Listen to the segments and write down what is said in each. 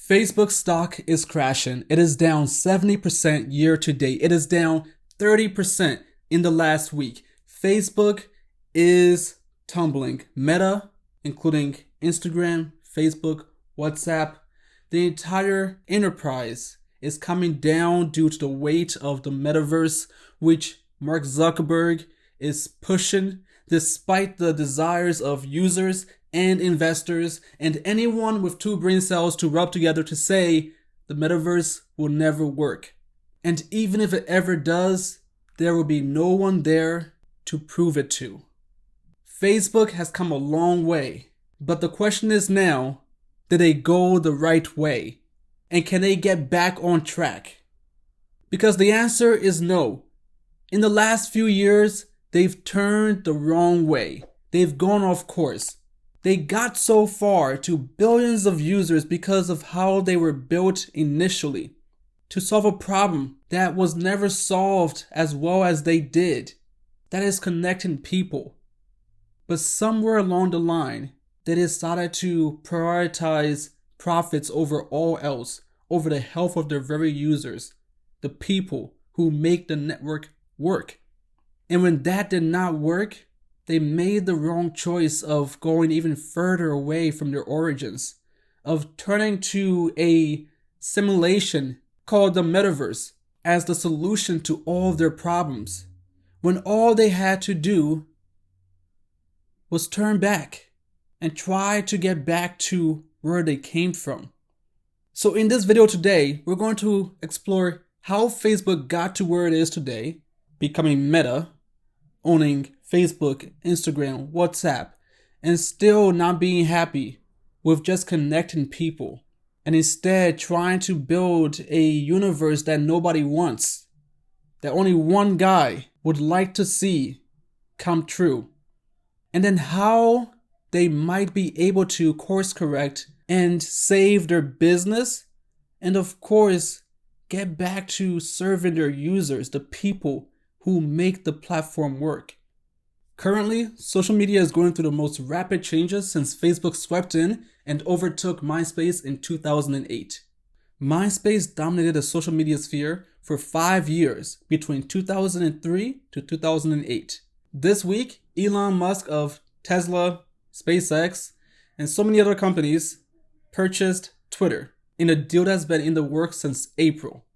Facebook stock is crashing. It is down 70% year to date. It is down 30% in the last week. Facebook is tumbling. Meta, including Instagram, Facebook, WhatsApp, the entire enterprise is coming down due to the weight of the metaverse, which Mark Zuckerberg is pushing despite the desires of users and investors and anyone with two brain cells to rub together to say the metaverse will never work. And even if it ever does, there will be no one there to prove it to. Facebook has come a long way, but the question is now, did they go the right way? And can they get back on track? Because the answer is no. In the last few years, they've turned the wrong way. They've gone off course. They got so far to billions of users because of how they were built initially to solve a problem that was never solved as well as they did. That is connecting people. But somewhere along the line, they decided to prioritize profits over all else, over the health of their very users, the people who make the network work. And when that did not work, they made the wrong choice of going even further away from their origins, of turning to a simulation called the metaverse as the solution to all of their problems, when all they had to do was turn back and try to get back to where they came from. So in this video today, we're going to explore how Facebook got to where it is today, becoming Meta, owning Facebook, Instagram, WhatsApp, and still not being happy with just connecting people, and instead trying to build a universe that nobody wants, that only one guy would like to see come true. And then how they might be able to course correct and save their business, and of course, get back to serving their users, the people who make the platform work. Currently, social media is going through the most rapid changes since Facebook swept in and overtook MySpace in 2008. MySpace dominated the social media sphere for 5 years between 2003 to 2008. This week, Elon Musk of Tesla, SpaceX, and so many other companies purchased Twitter in a deal that's been in the works since April.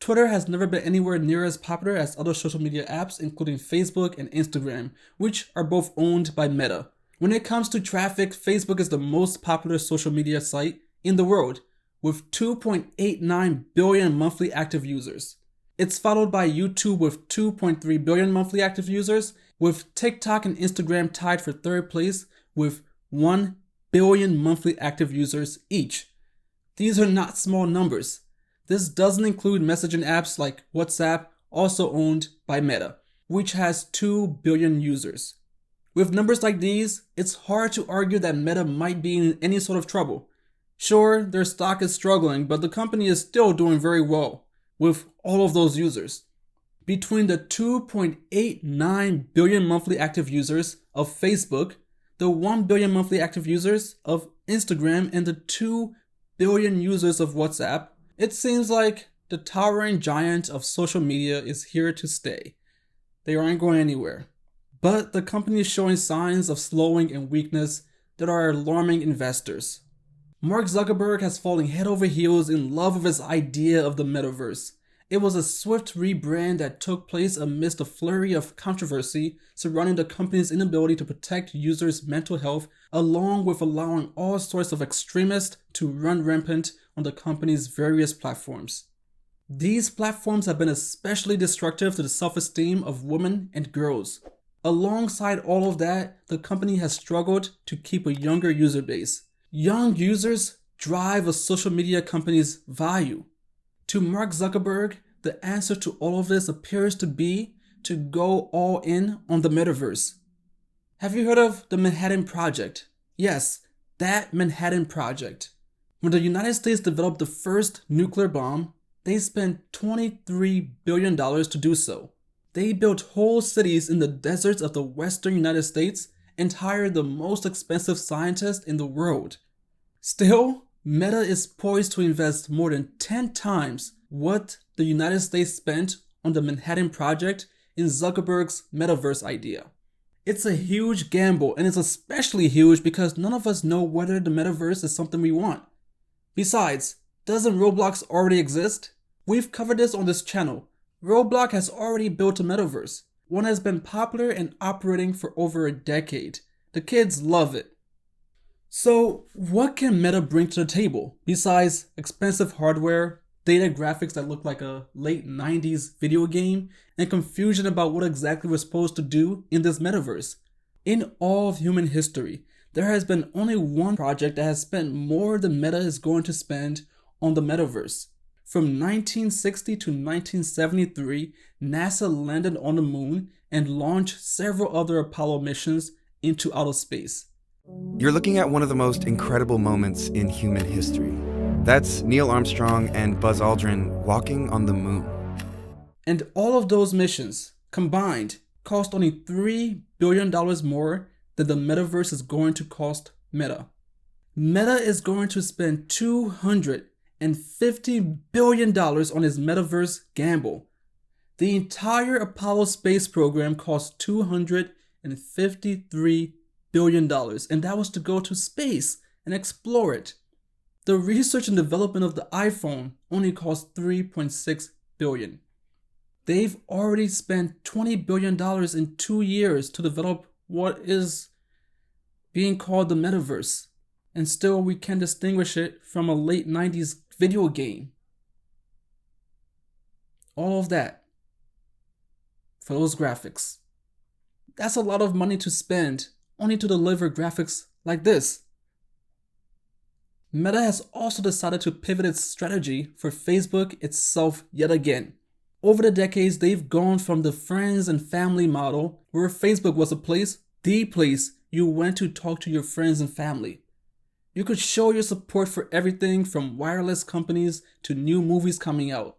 Twitter has never been anywhere near as popular as other social media apps, including Facebook and Instagram, which are both owned by Meta. When it comes to traffic, Facebook is the most popular social media site in the world, with 2.89 billion monthly active users. It's followed by YouTube with 2.3 billion monthly active users, with TikTok and Instagram tied for third place with 1 billion monthly active users each. These are not small numbers. This doesn't include messaging apps like WhatsApp, also owned by Meta, which has 2 billion users. With numbers like these, it's hard to argue that Meta might be in any sort of trouble. Sure, their stock is struggling, but the company is still doing very well with all of those users. Between the 2.89 billion monthly active users of Facebook, the 1 billion monthly active users of Instagram, and the 2 billion users of WhatsApp, it seems like the towering giant of social media is here to stay. They aren't going anywhere. But the company is showing signs of slowing and weakness that are alarming investors. Mark Zuckerberg has fallen head over heels in love with his idea of the metaverse. It was a swift rebrand that took place amidst a flurry of controversy surrounding the company's inability to protect users' mental health, along with allowing all sorts of extremists to run rampant on the company's various platforms. These platforms have been especially destructive to the self-esteem of women and girls. Alongside all of that, the company has struggled to keep a younger user base. Young users drive a social media company's value. To Mark Zuckerberg, the answer to all of this appears to be to go all in on the metaverse. Have you heard of the Manhattan Project? Yes, that Manhattan Project. When the United States developed the first nuclear bomb, they spent $23 billion to do so. They built whole cities in the deserts of the western United States and hired the most expensive scientists in the world. Still, Meta is poised to invest more than 10 times what the United States spent on the Manhattan Project in Zuckerberg's metaverse idea. It's a huge gamble, and it's especially huge because none of us know whether the metaverse is something we want. Besides, doesn't Roblox already exist? We've covered this on this channel. Roblox has already built a metaverse. One has been popular and operating for over a decade. The kids love it. So, what can Meta bring to the table besides expensive hardware, data graphics that look like a late 90s video game, and confusion about what exactly we're supposed to do in this metaverse? In all of human history, there has been only one project that has spent more than Meta is going to spend on the metaverse. From 1960 to 1973, NASA landed on the moon and launched several other Apollo missions into outer space. You're looking at one of the most incredible moments in human history. That's Neil Armstrong and Buzz Aldrin walking on the moon. And all of those missions combined cost only $3 billion more than the metaverse is going to cost Meta. Meta is going to spend $250 billion on its metaverse gamble. The entire Apollo space program cost $253 billion, and that was to go to space and explore it. The research and development of the iPhone only cost $3.6 billion. They've already spent $20 billion in 2 years to develop what is being called the metaverse, and still we can distinguish it from a late 90s video game. All of that for those graphics. That's a lot of money to spend only to deliver graphics like this. Meta has also decided to pivot its strategy for Facebook itself yet again. Over the decades, they've gone from the friends and family model, where Facebook was the place you went to talk to your friends and family. You could show your support for everything from wireless companies to new movies coming out.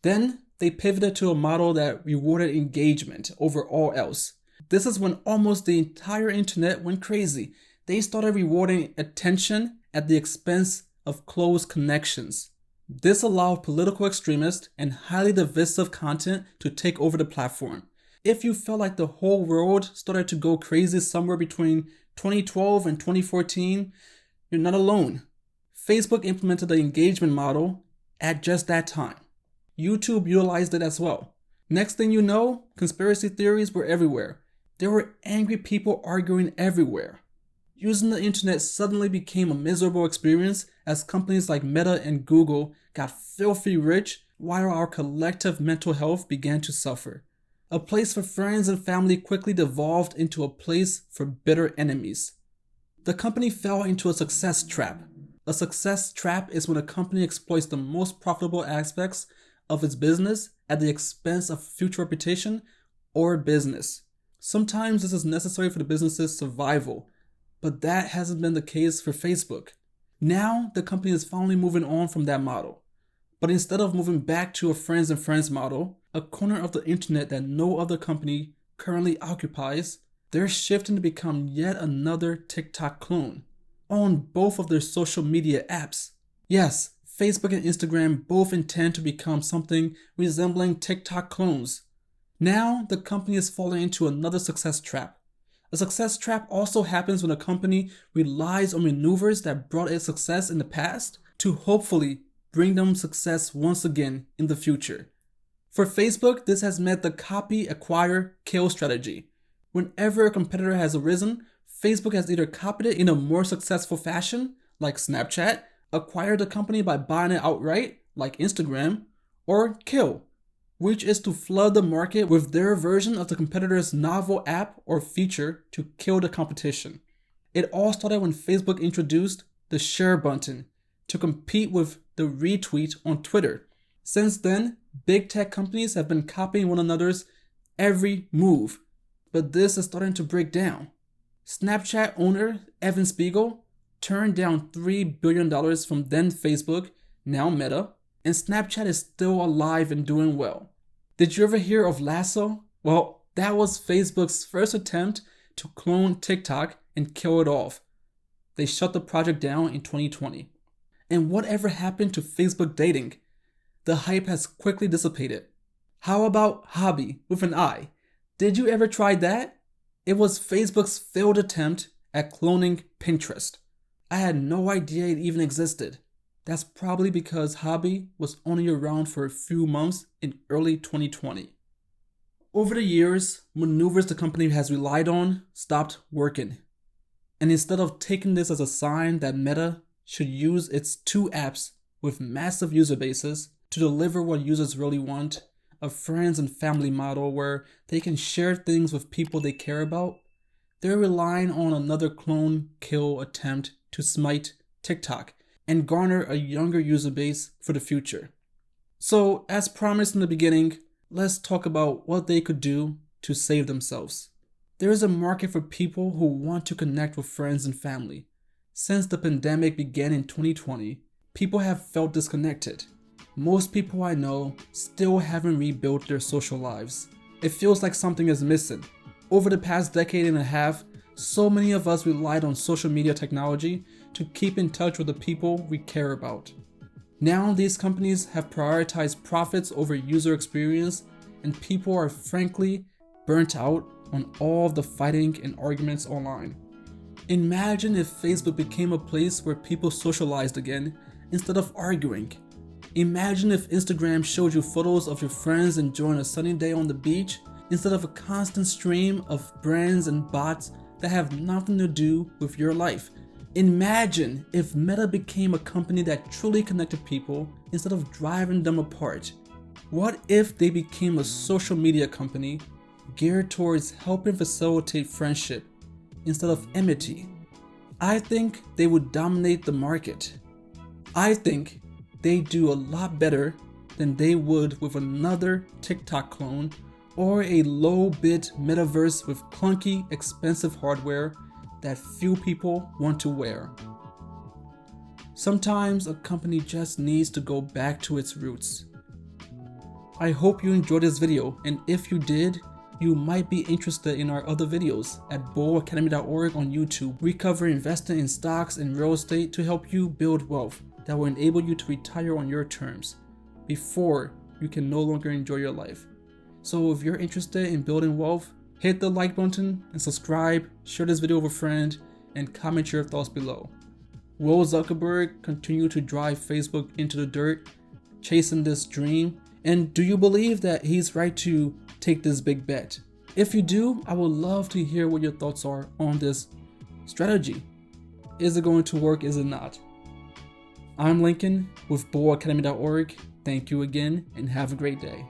Then they pivoted to a model that rewarded engagement over all else. This is when almost the entire internet went crazy. They started rewarding attention at the expense of close connections. This allowed political extremists and highly divisive content to take over the platform. If you felt like the whole world started to go crazy somewhere between 2012 and 2014, you're not alone. Facebook implemented the engagement model at just that time. YouTube utilized it as well. Next thing you know, conspiracy theories were everywhere. There were angry people arguing everywhere. Using the internet suddenly became a miserable experience as companies like Meta and Google got filthy rich while our collective mental health began to suffer. A place for friends and family quickly devolved into a place for bitter enemies. The company fell into a success trap. A success trap is when a company exploits the most profitable aspects of its business at the expense of future reputation or business. Sometimes this is necessary for the business's survival, but that hasn't been the case for Facebook. Now, the company is finally moving on from that model. But instead of moving back to a friends and friends model, a corner of the internet that no other company currently occupies, they're shifting to become yet another TikTok clone on both of their social media apps. Yes, Facebook and Instagram both intend to become something resembling TikTok clones. Now, the company is falling into another success trap. A success trap also happens when a company relies on maneuvers that brought it success in the past to hopefully bring them success once again in the future. For Facebook, this has meant the copy, acquire, kill strategy. Whenever a competitor has arisen, Facebook has either copied it in a more successful fashion, like Snapchat, acquired the company by buying it outright, like Instagram, or kill, which is to flood the market with their version of the competitor's novel app or feature to kill the competition. It all started when Facebook introduced the share button to compete with the retweet on Twitter. Since then, big tech companies have been copying one another's every move, but this is starting to break down. Snapchat owner Evan Spiegel turned down $3 billion from then Facebook, now Meta, and Snapchat is still alive and doing well. Did you ever hear of Lasso? Well, that was Facebook's first attempt to clone TikTok and kill it off. They shut the project down in 2020. And whatever happened to Facebook dating? The hype has quickly dissipated. How about Hobby with an I? Did you ever try that? It was Facebook's failed attempt at cloning Pinterest. I had no idea it even existed. That's probably because Hobby was only around for a few months in early 2020. Over the years, maneuvers the company has relied on stopped working. And instead of taking this as a sign that Meta should use its two apps with massive user bases to deliver what users really want, a friends and family model where they can share things with people they care about, they're relying on another clone kill attempt to smite TikTok and garner a younger user base for the future. So, as promised in the beginning, let's talk about what they could do to save themselves. There is a market for people who want to connect with friends and family. Since the pandemic began in 2020, people have felt disconnected. Most people I know still haven't rebuilt their social lives. It feels like something is missing. Over the past decade and a half, so many of us relied on social media technology to keep in touch with the people we care about. Now these companies have prioritized profits over user experience, and people are frankly burnt out on all of the fighting and arguments online. Imagine if Facebook became a place where people socialized again instead of arguing. Imagine if Instagram showed you photos of your friends enjoying a sunny day on the beach instead of a constant stream of brands and bots that have nothing to do with your life. Imagine if Meta became a company that truly connected people instead of driving them apart. What if they became a social media company geared towards helping facilitate friendship instead of enmity? I think they would dominate the market. I think they do a lot better than they would with another TikTok clone or a low-bit metaverse with clunky, expensive hardware that few people want to wear. Sometimes a company just needs to go back to its roots. I hope you enjoyed this video, and if you did, you might be interested in our other videos at bullacademy.org on YouTube. We cover investing in stocks and real estate to help you build wealth that will enable you to retire on your terms before you can no longer enjoy your life. So if you're interested in building wealth, hit the like button and subscribe, share this video with a friend, and comment your thoughts below. Will Zuckerberg continue to drive Facebook into the dirt, chasing this dream? And do you believe that he's right to take this big bet? If you do, I would love to hear what your thoughts are on this strategy. Is it going to work? Is it not? I'm Lincoln with bullacademy.org. Thank you again and have a great day.